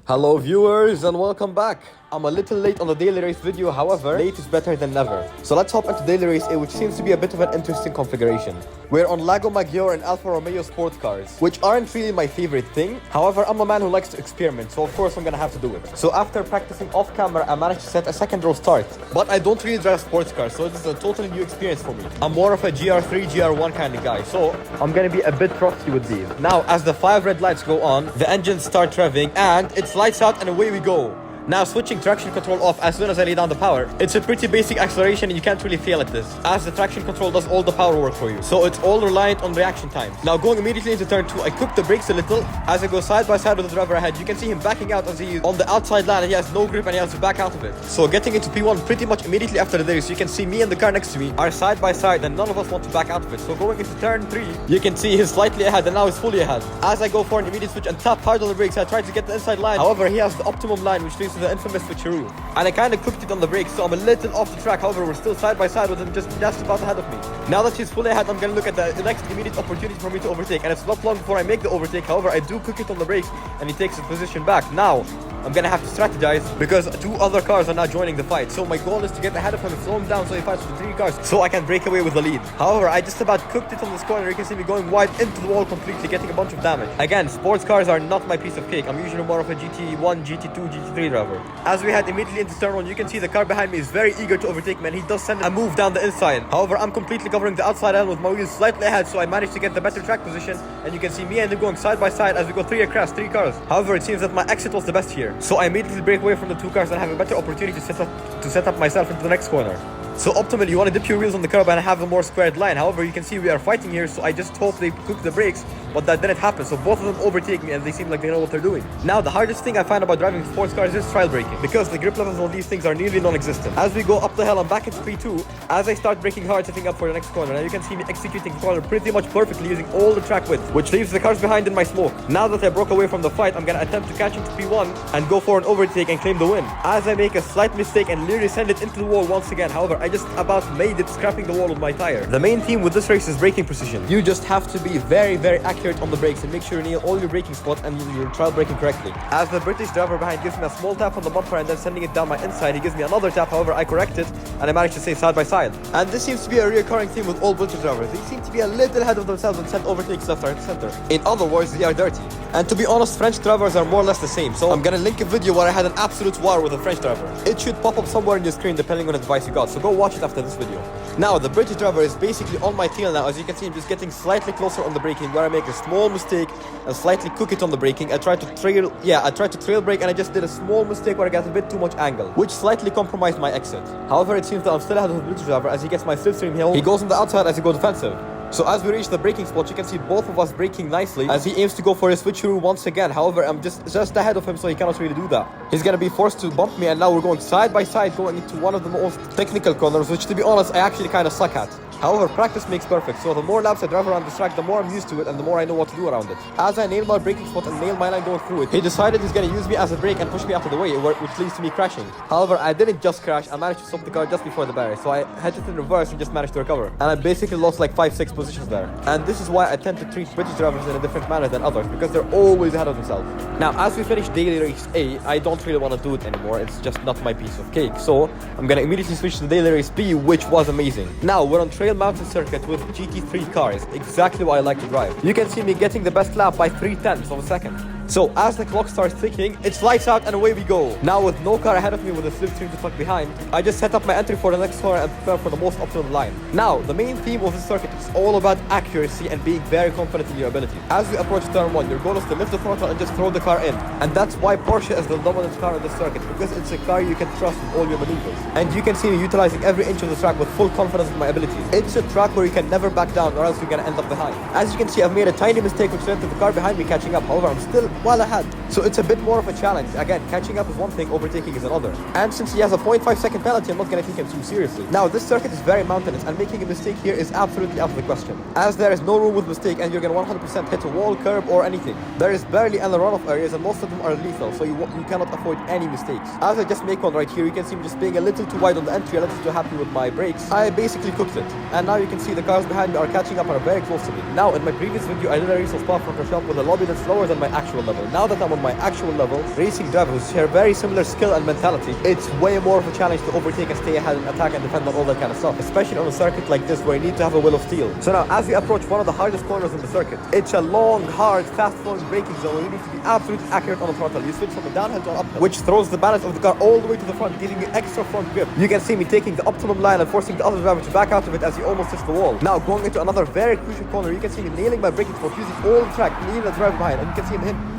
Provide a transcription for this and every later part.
Hello viewers and welcome back. I'm a little late on the daily race video, however, late is better than never. So let's hop into daily race A, which seems to be a bit of an interesting configuration. We're on Lago Maggiore and Alfa Romeo sport cars, which aren't really my favorite thing. However, I'm a man who likes to experiment, so of course I'm gonna have to do it. So after practicing off camera, I managed to set a second row start. But I don't really drive sports cars, so this is a totally new experience for me. I'm more of a GR3, GR1 kind of guy, so I'm gonna be a bit rusty with these. Now, as the 5 red lights go on, the engines start revving and it's lights out and away we go. Now switching traction control off as soon as I lay down the power. It's a pretty basic acceleration and you can't really fail at this, as the traction control does all the power work for you. So it's all reliant on reaction times. Now going immediately into turn 2, I cook the brakes a little. As I go side by side with the driver ahead, you can see him backing out as he's on the outside line and he has no grip and he has to back out of it. So getting into P1 pretty much immediately after the race, you can see me and the car next to me are side by side and none of us want to back out of it. So going into turn 3, you can see he's slightly ahead and now he's fully ahead. As I go for an immediate switch and tap hard on the brakes, I try to get the inside line. However, he has the optimum line, which leads to the infamous switcheroo. And I kind of cooked it on the brakes, so I'm a little off the track. However, we're still side by side with him, just about ahead of me. Now that he's fully ahead, I'm gonna look at the next immediate opportunity for me to overtake, and it's not long before I make the overtake. However, I do cook it on the brakes and he takes his position back. Now I'm gonna have to strategize because 2 other cars are now joining the fight. So my goal is to get ahead of him and slow him down so he fights with 3 cars so I can break away with the lead. However, I just about cooked it on this corner. You can see me going wide into the wall completely, getting a bunch of damage. Again, sports cars are not my piece of cake. I'm usually more of a GT1, GT2, GT3 driver. As we head immediately into turn 1, you can see the car behind me is very eager to overtake me and he does send a move down the inside. However, I'm completely covering the outside end with my wheels slightly ahead, so I managed to get the better track position and you can see me and him going side by side as we go 3 across 3 cars. However, it seems that my exit was the best here, so I immediately break away from the 2 cars and have a better opportunity to set up myself into the next corner. So optimally, you want to dip your wheels on the curb and have a more squared line. However, you can see we are fighting here, so I just hope they cook the brakes, but that didn't happen. So both of them overtake me and they seem like they know what they're doing. Now, the hardest thing I find about driving sports cars is trial braking, because the grip levels on these things are nearly non-existent. As we go up the hill and back into P2, as I start braking hard, setting up for the next corner, now you can see me executing the corner pretty much perfectly using all the track width, which leaves the cars behind in my smoke. Now that I broke away from the fight, I'm gonna attempt to catch into P1 and go for an overtake and claim the win. As I make a slight mistake and literally send it into the wall once again. However, I just about made it, scrapping the wall with my tire. The main theme with this race is braking precision. You just have to be very accurate on the brakes and make sure you nail all your braking spots and you're trial braking correctly. As the British driver behind gives me a small tap on the bumper and then sending it down my inside, he gives me another tap. However, I correct it and I managed to stay side by side. And this seems to be a recurring theme with all British drivers. They seem to be a little ahead of themselves and send overtakes left, right, and center. In other words, they are dirty. And to be honest, French drivers are more or less the same. So I'm gonna link a video where I had an absolute war with a French driver. It should pop up somewhere in your screen depending on the device you got, so go watch it after this video. Now, the British driver is basically on my tail now. As you can see, I'm just getting slightly closer on the braking, where I make a small mistake and slightly cook it on the braking. I tried to trail brake and I just did a small mistake where I got a bit too much angle, which slightly compromised my exit. However, it seems that I'm still ahead of the British driver as he gets my slipstream hill. He goes on the outside as he goes defensive. So as we reach the braking spot, you can see both of us braking nicely as he aims to go for his switcheroo once again. However, I'm just ahead of him, so he cannot really do that. He's gonna be forced to bump me, and now we're going side by side, going into one of the most technical corners, which to be honest, I actually kind of suck at. However, practice makes perfect, so the more laps I drive around this track, the more I'm used to it and the more I know what to do around it. As I nail my braking spot and nail my line going through it, he decided he's gonna use me as a brake and push me out of the way, which leads to me crashing. However, I didn't just crash, I managed to stop the car just before the barrier, so I hit it in reverse and just managed to recover. And I basically lost like 5-6 positions there. And this is why I tend to treat British drivers in a different manner than others, because they're always ahead of themselves. Now, as we finish daily race A, I don't really want to do it anymore, it's just not my piece of cake. So, I'm gonna immediately switch to daily race B, which was amazing. Now, we're on Trail Mountain Circuit with GT3 cars, exactly what I like to drive. You can see me getting the best lap by 0.3 of a second. So as the clock starts ticking, it's lights out and away we go. Now with no car ahead of me with a slipstream to tuck behind, I just set up my entry for the next corner and prepare for the most optimal line. Now, the main theme of this circuit is all about accuracy and being very confident in your ability. As we approach turn 1, your goal is to lift the throttle and just throw the car in. And that's why Porsche is the dominant car on this circuit, because it's a car you can trust with all your maneuvers. And you can see me utilizing every inch of the track with full confidence in my abilities. It's a track where you can never back down or else you're gonna end up behind. As you can see, I've made a tiny mistake which led to the car behind me catching up. However, I'm still well ahead. So it's a bit more of a challenge. Again, catching up is one thing, overtaking is another. And since he has a 0.5 second penalty, I'm not going to take him too seriously. Now, this circuit is very mountainous and making a mistake here is absolutely out of the question, as there is no room with mistake and you're going to 100% hit a wall, curb or anything. There is barely any runoff areas and most of them are lethal, so you cannot avoid any mistakes. As I just make one right here, you can see me just being a little too wide on the entry, a little too happy with my brakes. I basically cooked it. And now you can see the cars behind me are catching up and are very close to me. Now, in my previous video, I did a race of Spa-Francorchamps with a lobby that's slower than my actual level. Now that I'm on my actual level, racing drivers who share very similar skill and mentality, it's way more of a challenge to overtake and stay ahead and attack and defend on all that kind of stuff, especially on a circuit like this where you need to have a will of steel. So now, as we approach one of the hardest corners in the circuit, it's a long, hard, fast-flowing braking zone where you need to be absolutely accurate on the throttle. You switch from a downhill to an uphill, which throws the balance of the car all the way to the front, giving you extra front grip. You can see me taking the optimum line and forcing the other driver to back out of it as he almost hits the wall. Now, going into another very crucial corner, you can see me nailing my braking force, using all the track, leaving the driver behind, and you can see him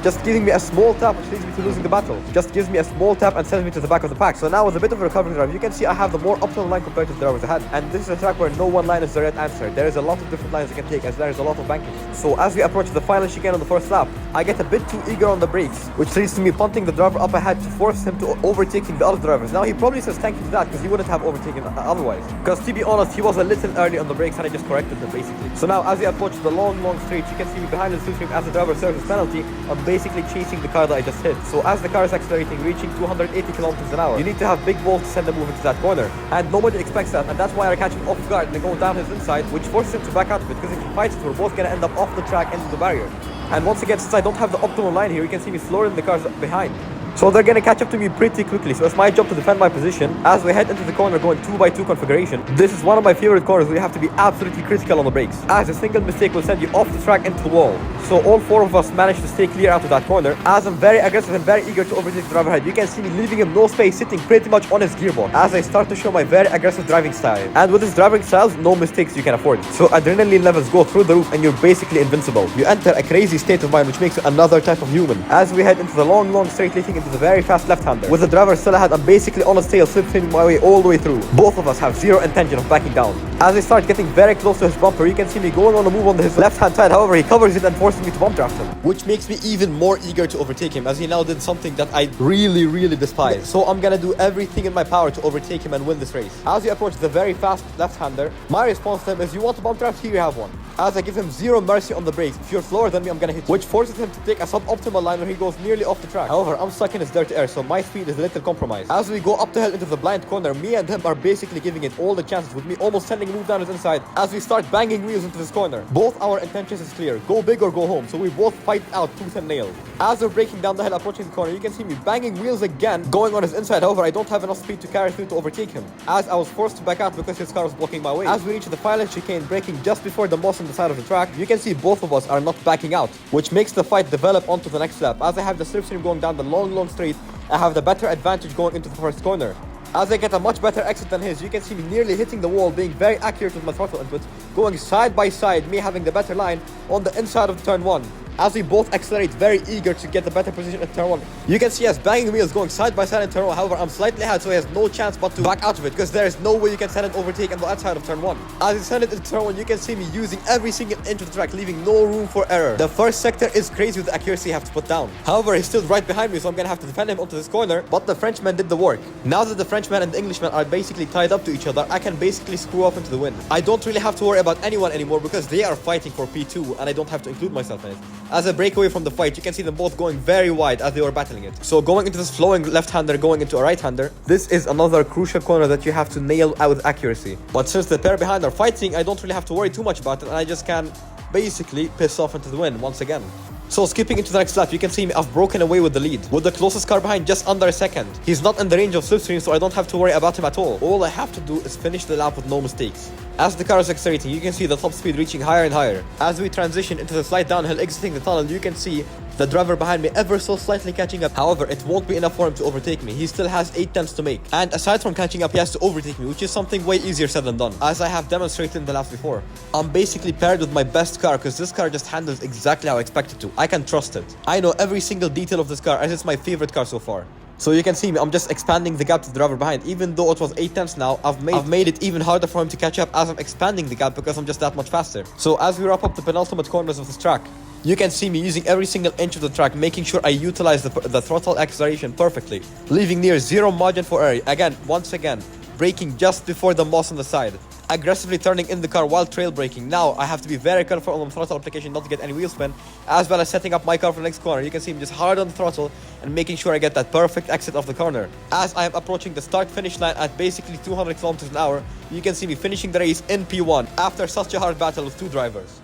just giving me a small tap, which leads me to losing the battle. Just gives me a small tap and sends me to the back of the pack. So now with a bit of a recovery drive, you can see I have the more optimal line compared to the drivers ahead. And this is a track where no one line is the right answer. There is a lot of different lines you can take as there is a lot of banking. So as we approach the final chicane on the first lap, I get a bit too eager on the brakes, which leads to me punting the driver up ahead to force him to overtaking the other drivers. Now he probably says thank you to that because he wouldn't have overtaken otherwise. Because to be honest, he was a little early on the brakes and I just corrected them basically. So now as we approach the long straight, you can see me behind the slipstream as the driver serves his penalty. I'm basically chasing the car that I just hit. So as the car is accelerating, reaching 280 kilometers an hour, you need to have big balls to send the move into that corner. And nobody expects that, and that's why I catch him off guard and they go down his inside, which forces him to back out of it, because if he fights it, we're both gonna end up off the track into the barrier. And once again, since I don't have the optimal line here, you can see me slower than the cars behind. So they're gonna catch up to me pretty quickly, so it's my job to defend my position as we head into the corner going 2x2 configuration. This is one of my favorite corners where you have to be absolutely critical on the brakes, as a single mistake will send you off the track into the wall. So all four of us managed to stay clear out of that corner, as I'm very aggressive and very eager to overtake the driver ahead. You can see me leaving him no space, sitting pretty much on his gearbox, as I start to show my very aggressive driving style. And with this driving style, no mistakes you can afford. So adrenaline levels go through the roof and you're basically invincible. You enter a crazy state of mind which makes you another type of human. As we head into the long straight leading into the very fast left-hander. With the driver still ahead, I'm basically on his tail, slipstreaming my way all the way through. Both of us have zero intention of backing down. As I start getting very close to his bumper, you can see me going on a move on his left-hand side. However, he covers it and forces me to bump draft him, which makes me even more eager to overtake him, as he now did something that I really despise. So I'm gonna do everything in my power to overtake him and win this race. As we approach the very fast left-hander, my response to him is, you want to bump draft? Here you have one. As I give him zero mercy on the brakes. If you're slower than me, I'm gonna hit you, which forces him to take a suboptimal line where he goes nearly off the track. However, I'm stuck in his dirty air, so my speed is a little compromised. As we go up the hill into the blind corner, me and him are basically giving it all the chances, with me almost sending a move down his inside as we start banging wheels into this corner. Both our intentions is clear, go big or go home, so we both fight out tooth and nail. As we're breaking down the hill approaching the corner, you can see me banging wheels again, going on his inside. However, I don't have enough speed to carry through to overtake him, as I was forced to back out because his car was blocking my way. As we reach the final chicane, braking just before the moss on the side of the track, you can see both of us are not backing out, which makes the fight develop onto the next lap. As I have the slipstream going down the long straight, I have the better advantage going into the first corner. As I get a much better exit than his, you can see me nearly hitting the wall, being very accurate with my throttle input, going side by side, me having the better line on the inside of turn 1. As we both accelerate, very eager to get the better position at turn 1. You can see us banging wheels going side by side in turn 1. However, I'm slightly ahead, so he has no chance but to back out of it, because there is no way you can send an overtake on the outside of turn 1. As he send it into turn 1, you can see me using every single inch of the track, leaving no room for error. The first sector is crazy with the accuracy I have to put down. However, he's still right behind me, so I'm gonna have to defend him onto this corner, but the Frenchman did the work. Now that the Frenchman and the Englishman are basically tied up to each other, I can basically screw off into the wind. I don't really have to worry about anyone anymore because they are fighting for P2 and I don't have to include myself in it. As I break away from the fight, you can see them both going very wide as they were battling it. So going into this flowing left-hander, going into a right-hander, this is another crucial corner that you have to nail out with accuracy. But since the pair behind are fighting, I don't really have to worry too much about it, and I just can basically piss off into the wind once again. So skipping into the next lap, you can see me, I've broken away with the lead, with the closest car behind just under a second. He's not in the range of slipstream, so I don't have to worry about him at all. All I have to do is finish the lap with no mistakes. As the car is accelerating, you can see the top speed reaching higher and higher. As we transition into the slight downhill exiting the tunnel, you can see the driver behind me ever so slightly catching up. However, it won't be enough for him to overtake me. He still has 8 tenths to make. And aside from catching up, he has to overtake me, which is something way easier said than done, as I have demonstrated in the laps before. I'm basically paired with my best car because this car just handles exactly how I expect it to. I can trust it. I know every single detail of this car as it's my favorite car so far. So you can see me, I'm just expanding the gap to the driver behind. Even though it was 8 tenths now, I've made it even harder for him to catch up as I'm expanding the gap because I'm just that much faster. So as we wrap up the penultimate corners of this track, you can see me using every single inch of the track, making sure I utilize the throttle acceleration perfectly, leaving near zero margin for error. Once again, braking just before the moss on the side, aggressively turning in the car while trail braking. Now I have to be very careful on the throttle application not to get any wheel spin, as well as setting up my car for the next corner. You can see me just hard on the throttle and making sure I get that perfect exit of the corner. As I am approaching the start finish line at basically 200 kilometers an hour, you can see me finishing the race in P1 after such a hard battle with two drivers.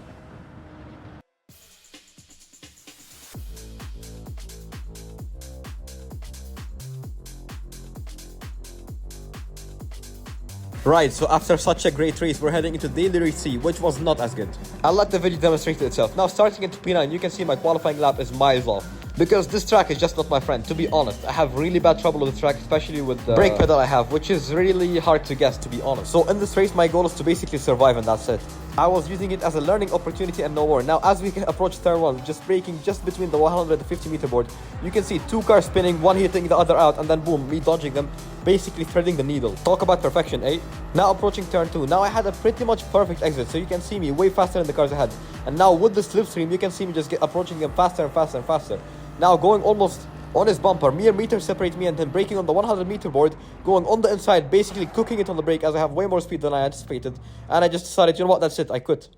Right, so after such a great race, we're heading into daily race C, which was not as good. I'll let the video demonstrate itself. Now, starting into P9, you can see my qualifying lap is miles off. Because this track is just not my friend, to be honest. I have really bad trouble with the track, especially with the brake pedal I have, which is really hard to guess, to be honest. So in this race, my goal is to basically survive, and that's it. I was using it as a learning opportunity and no more. Now, as we approach turn 1, just braking just between the 150 meter board, you can see 2 cars spinning, one hitting the other out, and then boom, me dodging them, basically threading the needle. Talk about perfection, eh? Now approaching turn 2. Now I had a pretty much perfect exit, so you can see me way faster than the cars ahead. And now with the slipstream, you can see me just approaching them faster and faster and faster. Now going almost on his bumper, mere meters separate me and him, braking on the 100 meter board, going on the inside, basically cooking it on the brake as I have way more speed than I anticipated. And I just decided, you know what, that's it, I quit.